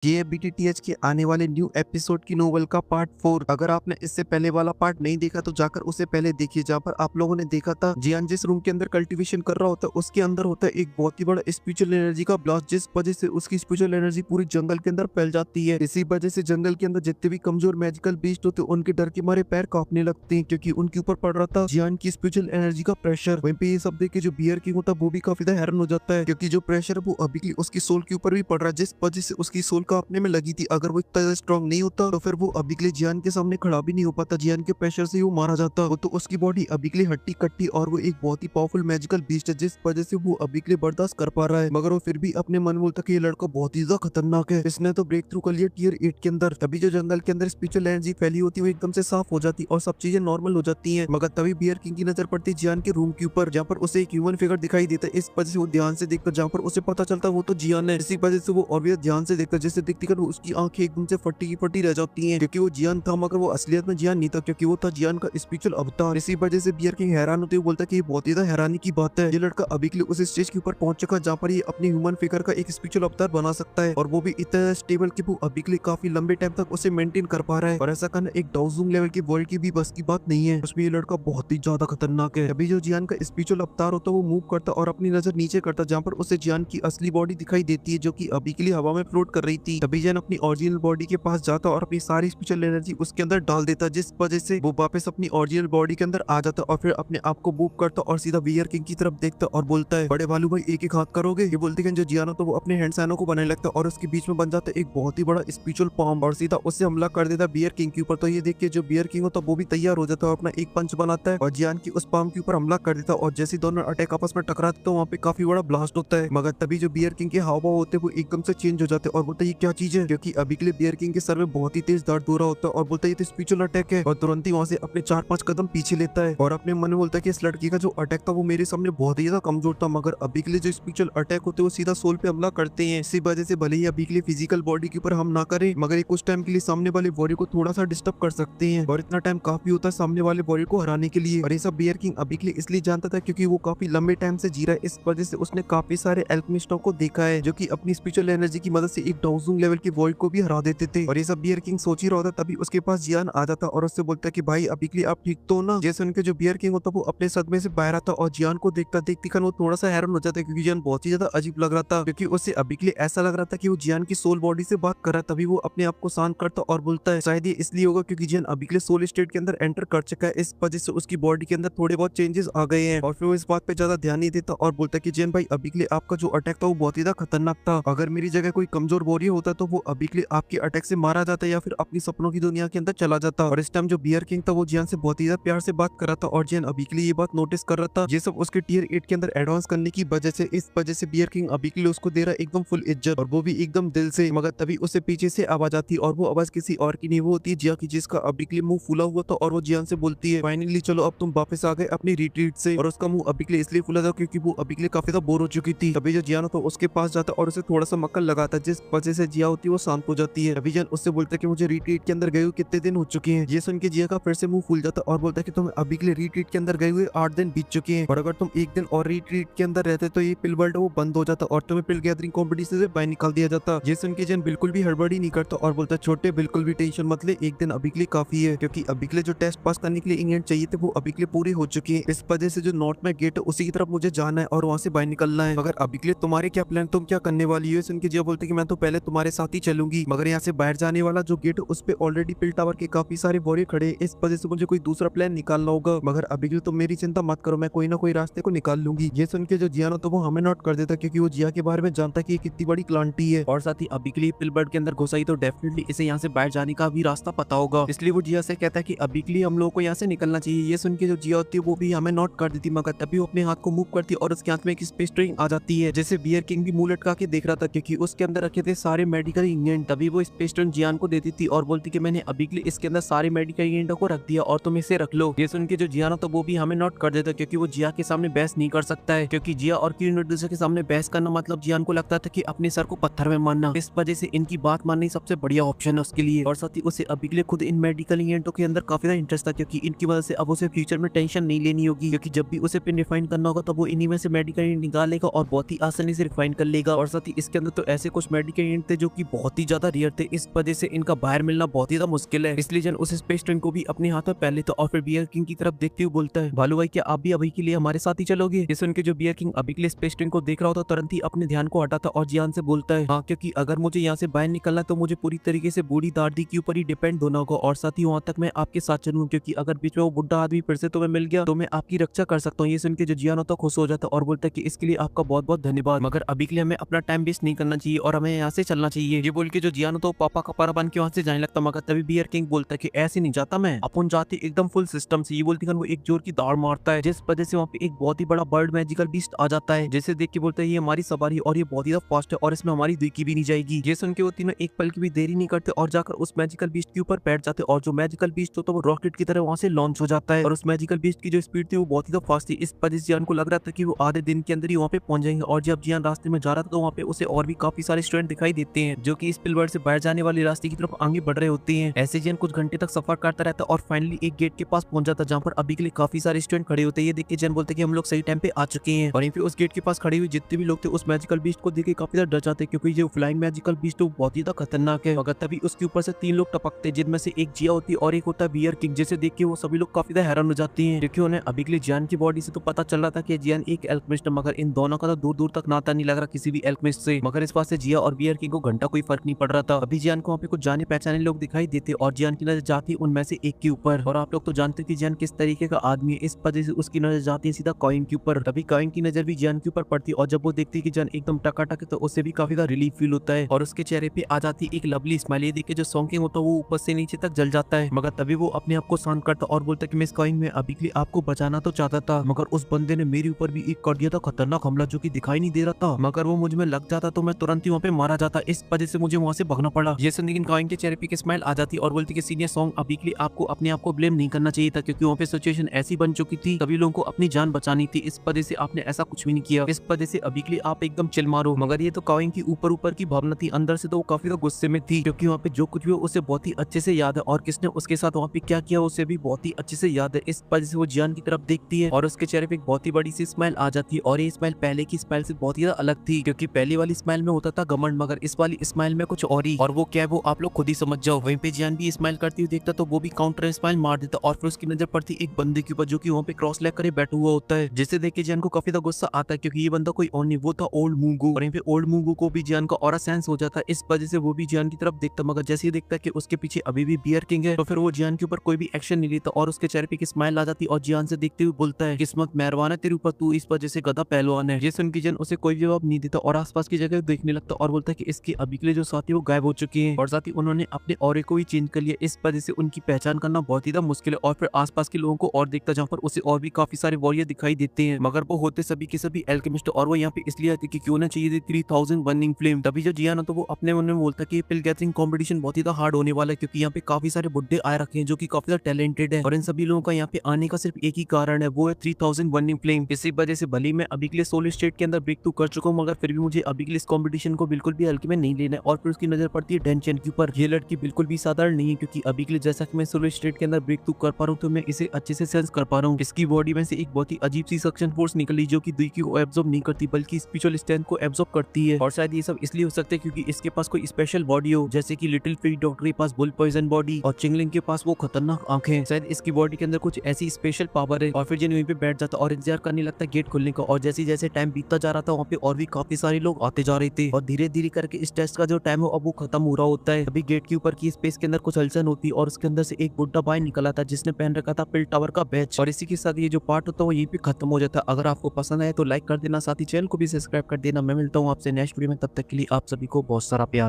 JBTTH के आने वाले न्यू एपिसोड की नोवेल का पार्ट 4। अगर आपने इससे पहले वाला पार्ट नहीं देखा तो जाकर उसे पहले देखिए, जहाँ पर आप लोगों ने देखा था जियान जिस रूम के अंदर कल्टीवेशन कर रहा होता है उसके अंदर होता है एक बहुत ही बड़ा स्पिरिचुअल एनर्जी का ब्लास्ट, जिस वजह से उसकी स्पिरिचुअल एनर्जी पूरी जंगल के अंदर फैल जाती है। इसी वजह से जंगल के अंदर जितने भी कमजोर मैजिकल बीस्ट होते हैं उनके डर के मारे पैर कांपने लगते हैं, क्योंकि उनके ऊपर पड़ रहा था जियान की स्पिरिचुअल एनर्जी का प्रेशर। वहीं पे ये सब देख के जो बियर किंग होता है वो भी काफी ज्यादा हैरान हो जाता है, क्योंकि जो प्रेशर है वो अभी उसकी सोल के ऊपर भी पड़ रहा है, जिस वजह से उसकी सोल कांपने में लगी थी। अगर वो इतना स्ट्रॉन्ग नहीं होता तो फिर वो अभी के लिए जियान के सामने खड़ा भी नहीं हो पाता। जियान के प्रेशर से वो मारा जाता। वो तो उसकी बॉडी अभी के लिए हट्टी कट्टी और वो एक बहुत ही पावरफुल मैजिकल बीस्ट है, जिस वजह से वो अभी के लिए बर्दाश्त कर पा रहा है। मगर वो फिर भी अपने मन में बोलता कि ये लड़का बहुत ही ज्यादा खतरनाक है, इसने तो ब्रेक थ्रू कर लिया टियर 8 के अंदर। तभी जो जंगल के अंदर स्पिरिचुअल एनर्जी फैली होती है वो एकदम से साफ हो जाती और सब चीजें नॉर्मल हो जाती है। मगर तभी बियर किंग की नजर पड़ती है जियान के रूम के ऊपर, जहाँ पर उसे एक ह्यूमन फिगर दिखाई देता है। इस वजह से वो ध्यान से देखकर जहाँ पर उसे पता चलता है वो तो जियान है। इसी वजह से वो और भी ध्यान से देखता है, जैसे देखती कर उसकी आंखें एकदम से फटी की फटी रह जाती हैं, क्योंकि वो जियान था मगर वो असलियत में जियान नहीं था, क्योंकि वो था जियान का स्पिरिचुअल अवतार। इसी वजह से बियर किंग हैरान होते हुए बोलता है कि ये बहुत ही हैरानी की बात है, ये लड़का अभी के लिए उस स्टेज के ऊपर पहुंच चुका जहाँ पर ये अपने ह्यूमन फिगर का एक स्पिरिचुअल अवतार बना सकता है, और वो भी इतना स्टेबल कि वो अभी के लिए काफी लंबे टाइम तक उसे मेंटेन कर पा रहा है। और ऐसा करना एक डाउजूंग लेवल की वर्ल्ड की भी बस की बात नहीं है, उसमें ये लड़का बहुत ही ज्यादा खतरनाक है। अभी जो जियान का स्पिरिचुअल अवतार होता है वो मूव करता और अपनी नजर नीचे करता, जहाँ पर उसे जियान की असली बॉडी दिखाई देती है जो कि अभी के लिए हवा में फ्लोट कर रही थी। तभी जियान अपनी ओरिजिनल बॉडी के पास जाता और अपनी सारी स्पिरिचुअल एनर्जी उसके अंदर डाल देता, जिस वजह से वो वापस अपनी ओरिजिनल बॉडी के अंदर आ जाता और फिर अपने आप को मूव करता और सीधा बियर किंग की तरफ देखता और बोलता है, बड़े भालू भाई एक एक हाथ करोगे। ये बोलते हैं जो जियान तो वो अपने हैंड सैनों को बनाने लगता और उसके बीच में बन जाता एक बहुत ही बड़ा स्पिरिचुअल पाम और सीधा उससे हमला कर देता बियर किंग के ऊपर। तो ये देख के जो बियर किंग होता वो भी तैयार हो जाता है और अपना एक पंच बनाता है और जियान की उस पाम के ऊपर हमला कर देता, और जैसे दोनों अटैक आपस में टकराते तो वहाँ पे काफी बड़ा ब्लास्ट होता है। मगर तभी जो बियर किंग के हाव भाव होते हैं वो एकदम से चेंज हो जाते हैं और बोलते ये क्या चीज है, क्योंकि अभी के लिए बियर किंग के सर में बहुत ही तेज दर्द हो रहा होता है और बोलता है ये तो स्पिरिचुअल अटैक है, और तुरंत ही वहाँ से अपने 4-5 कदम पीछे लेता है और अपने मन में बोलता है कि इस लड़की का जो अटैक था वो मेरे सामने बहुत ही ज्यादा कमजोर था, मगर अभी के लिए जो स्पिरिचुअल अटैक होते हैं वो सीधा सोल पे हमला करते हैं। इसी वजह से भले ही अभी के लिए फिजिकल बॉडी के ऊपर हम ना करें, मगर ये कुछ टाइम के लिए सामने वाले बॉडी को थोड़ा सा डिस्टर्ब कर सकते हैं, और इतना टाइम काफी होता है सामने वाले बॉडी को हराने के लिए। और ये सब बियर किंग अभी के लिए इसलिए जानता था क्योंकि वो काफी लंबे टाइम से जी रहा है, इस वजह से उसने काफी सारे एल्केमिस्टों को देखा है जो कि अपनी स्पिरिचुअल एनर्जी की मदद से एक डाउजूंग लेवल की वर्ल्ड को भी हरा देते थे। और ये सब बियर किंग सोच ही रहा था, तभी उसके पास जियान आ जाता और उससे बोलता है कि भाई अभी के लिए आप ठीक तो ना। जैसे उनके जो बियर किंग होता वो अपने सदमे से बाहर आता और जियान को देखता देखती कर वो थोड़ा सा हैरान हो जाता है, क्योंकि जियान बहुत ही ज्यादा अजीब लग रहा था, क्योंकि उससे अभी के लिए ऐसा लग रहा था कि वो जियान की सोल बॉडी से बात कर रहा है। तभी वो अपने आप को शांत करता और बोलता है शायद ये इसलिए होगा क्योंकि जियान अभी के लिए सोल स्टेट के अंदर एंटर कर चुका है, इस वजह से उसकी बॉडी के अंदर थोड़े बहुत चेंजेस आ गए हैं। और फिर वो इस बात पे ज्यादा ध्यान नहीं देता और बोलता है कि जियान भाई अभी के लिए आपका जो अटैक था वो बहुत ही ज्यादा खतरनाक था, अगर मेरी जगह कोई कमजोर वॉरियर होता तो वो अभी के लिए आपके अटैक से मारा जाता या फिर अपनी सपनों की दुनिया के अंदर चला जाता। और इस टाइम जो बियर किंग था वो जियान से बहुत ही ज्यादा प्यार से बात कर रहा था और जियान अभी के लिए ये बात नोटिस कर रहा था। ये सब उसके टियर 8 के अंदर एडवांस करने की वजह से, इस वजह से बियर किंग अभी के लिए उसको दे रहा एकदम फुल इज्जत और वो भी एकदम दिल से। मगर तभी उसे पीछे से आवाज आती और वो आवाज किसी और की नहीं, वो होती है जिया की, जिसका अभी के लिए मुंह फूला हुआ था और वो जियान से बोलती है फाइनली चलो अब तुम वापस आ गए अपनी रिट्रीट से। और उसका मुंह अभी के लिए इसलिए फूला था क्योंकि वो अभी के लिए काफी ज्यादा बोर हो चुकी थी। तभी जो जियान तो उसके पास जाता और उसे थोड़ा सा मक्कल लगाता, जिस वजह से जिया होती है वो शांत हो जाती है। अभी जियान उससे बोलता है कि मुझे रिट्रीट के अंदर गए हुए कितने दिन हो चुके हैं। ये सुन के जिया का फिर से मुंह फूल जाता और बोलता है कि तुम अभी के लिए रिट्रीट के अंदर गए हुए 8 दिन बीत चुके हैं, और अगर तुम एक दिन और रिट्रीट के अंदर रहते तो ये पिल वर्ल्ड वो बंद हो जाता और तुम्हें पिल गैदरिंग कॉम्पिटिशन से बाहर निकाल दिया जाता। ये सुन के जियान बिल्कुल भी हड़बड़ी नहीं करता और बोलता है छोटे बिल्कुल भी टेंशन मत ले, एक दिन अभी के लिए काफी है, क्योंकि अभी के लिए जो टेस्ट पास करने के लिए इंग्लैंड चाहिए थे वो अभी के लिए पूरे हो चुके हैं। इस वजह से जो नॉर्थ में गेट है उसी की तरफ मुझे जाना है और वहाँ से बाहर निकलना है। मगर अभी के लिए तुम्हारे क्या प्लान, तुम क्या करने वाली हो। सुन के जिया बोलते कि मैं तो पहले तुम्हारे साथ ही चलूंगी, मगर यहाँ से बाहर जाने वाला जो गेट है उस पे ऑलरेडी पिल टावर के काफी सारे वॉरियर खड़े हैं, इस वजह से मुझे कोई दूसरा प्लान निकालना होगा। मगर अभी के लिए तुम मेरी चिंता मत करो, मैं कोई ना कोई रास्ते को निकाल लूंगी। ये सुन के जो जिया तो वो हमें नोट कर देता क्योंकि वो जिया के बारे में जानता कि ये कितनी बड़ी क्लांटी है, और साथ ही अभी के लिए पिल बर्ड के अंदर घुसाई तो डेफिनेटली इसे यहाँ से बाहर जाने का भी रास्ता पता होगा, इसलिए वो जिया से कहता है कि अभी के लिए हम लोगों को यहाँ से निकलना चाहिए। ये सुन के जो जिया होती है वो भी हमें नोट कर देती, मगर तभी वो अपने हाथ को मूव करती और उसके हाथ में एक स्पेस रिंग आ जाती है, जैसे बियर किंग भी मुंह लटका के देख रहा था क्योंकि उसके अंदर रखे थे सारे मेडिकल इंग्रेडिएंट। तभी वो स्पेस रिंग जियान को देती थी और बोलती कि मैंने अभी के लिए इसके अंदर सारे मेडिकल इंग्रेडिएंट को रख दिया और तुम इसे रख लो। ये सुन के जो जियान तो वो भी हमें नोट कर देता क्योंकि वो जिया के सामने बहस नहीं कर सकता है, क्योंकि जिया और किरण एक दूसरे के सामने बहस करना मतलब जियान को लगता था कि अपने सर को पत्थर में मारना, इस वजह से इनकी बात माननी सबसे बढ़िया ऑप्शन है उसके लिए। और साथ ही उसे अभी के लिए खुद इन मेडिकल इंग्रेडिएंटों के अंदर काफी ज्यादा इंटरेस्ट था, क्योंकि इनकी वजह से अब उसे फ्यूचर में टेंशन नहीं लेनी होगी, क्योंकि जब भी उसे पिन रिफाइन करना होगा तो वो इन्हीं में से मेडिकल निकाल लेगा और बहुत ही आसानी से रिफाइन कर लेगा। और साथ ही इसके अंदर तो ऐसे कुछ मेडिकल थे जो कि बहुत ही ज्यादा रेयर थे। इस वजह से इनका बाहर मिलना बहुत ही ज्यादा मुश्किल है। इसलिए जन उस स्पेस ट्रेन को भी अपने हाथ में पहले तो और फिर बियर किंग की तरफ देखते हुए बोलता है, भालू भाई क्या आप भी अभी के लिए हमारे साथ ही चलोगे? ये सुन के जो बियर किंग अभी के लिए स्पेस ट्रेन को देख रहा होता तुरंत ही अपने ध्यान को हटाता और जियान से बोलता है, हाँ क्योंकि अगर मुझे यहाँ से बाहर निकलना तो मुझे पूरी तरीके से बूढ़ी दादी के ऊपर ही डिपेंड होना होगा और साथ ही वहाँ तक मैं आपके साथ चलूँ, क्योंकि अगर बीच में वो बुढ़ा आदमी फिर से तुम्हें मिल गया तो मैं आपकी रक्षा कर सकता हूँ। ये सुन के जो जियान होता खुश हो जाता और बोलता है कि इसके लिए आपका बहुत बहुत धन्यवाद, मगर अभी के लिए हमें अपना टाइम वेस्ट नहीं करना चाहिए और हमें यहाँ से चलना चाहिए। ये बोल के जो जियान होता वो पापा का पारा बन के वहाँ से जाने लगता, मगर तभी बियर किंग बोलता है कि ऐसे नहीं जाता मैं, अपन जाते एकदम फुल सिस्टम से। ये बोलती वो एक जोर की दाड़ मारता है जिस वजह से वहाँ पे एक बहुत ही बड़ा बर्ड मैजिकल बीस्ट आ जाता है, जिसे देख के बोलता है ये हमारी सवारी और ये बहुत ही फास्ट है और इसमें हमारी दुखी भी नहीं जाएगी। ये सुन के वो तीनों एक पल की भी देरी नहीं करते और जाकर उस मैजिकल बीस्ट के ऊपर बैठ जाते और जो मैजिकल बीस्ट होता है वो रॉकेट की तरह वहाँ से लॉन्च हो जाता है और उस मैजिकल बीस्ट की जो स्पीड थी वो बहुत ही फास्ट थी। इस वजह से जियान को लग रहा था कि वो आधे दिन के अंदर ही वहाँ पे पहुंच जाएंगे और जब जियान रास्ते में जा रहा था तो वहाँ पे उसे और भी काफी सारे स्टूडेंट दिखाई देते हैं जो कि स्पिलबर्ग से बाहर जाने वाले रास्ते की तरफ आगे बढ़ रहे होते हैं। ऐसे जियान कुछ घंटे तक सफर करता रहता और फाइनली एक गेट के पास पहुंच जाता जहाँ पर अभी के लिए काफी सारे स्टूडेंट खड़े होते हैं। ये देख के जियान बोलते हैं कि हम लोग सही टाइम पे आ चुके हैं और यहीं पे उस गेट के पास खड़े हुए जितने भी लोग थे उस मैजिकल बीस्ट को देख के काफी ज्यादा डर जाते क्योंकि जो फ्लाइंग मैजिकल बीस्ट बहुत ही खतरनाक है। मगर तभी उसके ऊपर से 3 लोग टपकते जिनमें से एक जिया होती है और एक होता है बियर किंग, जिसे देख के वो सभी लोग काफी ज्यादा हैरान हो जाते हैं क्योंकि उन्हें अभी के लिए जियान की बॉडी से तो पता चल रहा था कि जियान एक एल्केमिस्ट है, मगर इन दोनों का तो दूर दूर तक नाता नहीं लग रहा किसी भी एल्केमिस्ट से। मगर इस बात से जिया और बियर किंग को घंटा कोई फर्क नहीं पड़ रहा था। अभी जियान को वहाँ पे कुछ जाने पहचाने लोग दिखाई देते और जियान की नजर जाती उनमें से एक के ऊपर और आप लोग तो जानते कि जियान किस तरीके का आदमी है, इस वजह से उसकी नजर जाती है सीधा कॉइन के ऊपर। तभी कॉइन की नजर भी जियान के ऊपर पड़ती और जब वो देखती कि जियान एकदम टकाटक है तो उससे भी काफी ज्यादा रिलीफ फील होता है और उसके चेहरे पे आ जाती एक लवली स्माइल। ये देख के जो सॉन्किंग होता है वो ऊपर से नीचे तक जल जाता है, मगर तभी वो अपने आप को शांत करता और बोलता कि मिस कॉइन में अभी के लिए आपको बचाना तो चाहता था, मगर उस बंदे ने मेरे ऊपर भी एक कर दिया था खतरनाक हमला जो कि दिखाई नहीं दे रहा था, मगर वो मुझ में लग जाता तो मैं तुरंत ही वहाँ पे मारा जाता, इस वजह से मुझे वहाँ से भागना पड़ा। ये सुन लेकिन कॉइन के चेहरे पे स्माइल आ जाती और बोलती कि सीनियर सॉन्ग अभी के लिए आपको अपने आप को ब्लेम नहीं करना चाहिए था क्योंकि वहाँ पे सिचुएशन ऐसी बन चुकी थी, सभी लोगों को अपनी जान बचानी थी, इस वजह से आपने ऐसा कुछ भी नहीं किया, इस वजह से अभी के लिए आप एकदम चिल मारो। मगर ये तो कॉइन की ऊपर ऊपर की भावना थी, अंदर से तो वो काफी गुस्से में थी क्योंकि वहाँ पे जो कुछ भी उसे बहुत ही अच्छे से याद है और किसने उसके साथ वहाँ पे क्या किया उसे भी बहुत ही अच्छे से याद है। इस वजह से वो जियान की तरफ देखती है और उसके चेहरे पे एक बहुत ही बड़ी सी स्माइल आ जाती है और ये स्माइल पहले की स्माइल से बहुत ही अलग थी क्योंकि पहली वाली स्माइल में होता था घमंड, मगर इस वाली स्माइल में कुछ और ही, और वो क्या है वो आप लोग खुद ही समझ जाओ। वहीं पे जियान भी स्माइल करती हुई देखता तो वो भी काउंटर स्माइल मार देता और फिर उसकी नजर पड़ती एक बंदे के ऊपर जो कि वहाँ पे क्रॉस लेग करे बैठा हुआ होता है, जिसे देख के जियान को काफी ज्यादा गुस्सा आता है क्योंकि ये बंदा कोई और नहीं वो था ओल्ड मूंगू। और यहीं पे ओल्ड मूंगू को भी जियान का ऑरा सेंस हो जाता है, इस वजह से वो भी जियान की तरफ देखता, मगर जैसे ही देखता कि उसके पीछे अभी भी बियर किंग है तो फिर वो जियान के ऊपर कोई भी एक्शन नहीं लेता और उसके चेहरे पे की स्माइल आ जाती और जियान से देखते हुए बोलता है किस्मत मेहरबान है तेरे ऊपर, तू इस वजह से गधा पहलवान है। ये सुन के जियान उसे कोई जवाब नहीं देता और आसपास की जगह देखने लगता और बोलता है कि इसके अभी के लिए जो साथी वो गायब हो चुके हैं और साथ ही उन्होंने अपने ऑरे को ही चेंज कर लिया, इस वजह से उनकी पहचान करना बहुत ही मुश्किल है। और फिर आसपास के लोगों को और देखता जहाँ पर उसे और भी काफी सारे वॉरियर दिखाई देते हैं, मगर वो होते सभी के सभी एल्केमिस्ट और वो यहाँ पे इसलिए आते कि क्यों ना चाहिए थी 3000 बर्निंग फ्लेम। तभी जो जियान तो वो अपने मन में बोलता कि पिल गैदरिंग कंपटीशन बहुत ही हार्ड होने वाला है क्योंकि यहाँ पे काफी सारे बुड्ढे आए रखे हैं जो कि काफी ज्यादा टैलेंटेड है और इन सभी लोगों का यहाँ पे आने का सिर्फ एक ही कारण है, वो है 3000 बर्निंग फ्लेम। इसी वजह से भले मैं अभी के लिए सोलर स्टेट के अंदर ब्रेक थ्रू कर चुका हूँ मगर फिर भी मुझे अभी के लिए इस कॉम्पिटिशन को बिल्कुल भी हल्के में नहीं लेना है। और फिर उसकी नजर पड़ती है डेन चेन के ऊपर। ये लड़की बिल्कुल भी साधारण नहीं है क्योंकि अभी के लिए जैसा कि मैं सोलर स्टेट के अंदर ब्रेक थ्रू कर पा रहा हूँ तो मैं इसे अच्छे से सेंस कर पा रहा हूँ। इसकी बॉडी में से एक बहुत ही अजीब सी सक्शन फोर्स निकली जो कि दुई को एब्जॉर्ब नहीं करती बल्कि स्पिरिचुअल स्ट्रेंथ को एब्जॉर्ब करती है और शायद ये सब इसलिए हो सकता है क्योंकि इसके पास कोई स्पेशल बॉडी हो, जैसे कि लिटिल फ्री डॉक्टर के पास बुल पॉइजन बॉडी और चिंगलिंग के पास वो खतरनाक आंखें, शायद इसकी बॉडी के अंदर कुछ ऐसी स्पेशल पावर है। और फिर जिन वहीं पे बैठ जाता और इंतजार करने लगता गेट खुलने का और जैसे जैसे टाइम बीतता जा रहा था वहाँ पे और भी काफी सारे लोग आते जा रहे थे और धीरे धीरे करके इस टेस्ट का जो टाइम है अब वो खत्म हो रहा होता है। अभी गेट के ऊपर की स्पेस के अंदर कुछ हलचल होती और उसके अंदर से एक बुड्ढा बाहर निकला था जिसने पहन रखा था पिल टावर का बैच। और इसी के साथ ये जो पार्ट होता है वो यहीं पे खत्म हो जाता है। अगर आपको पसंद आए तो लाइक कर देना, साथ ही चैनल को भी सब्सक्राइब कर देना। मैं मिलता हूँ आपसे नेक्स्ट वीडियो में, तब तक के लिए आप सभी को बहुत सारा प्यार।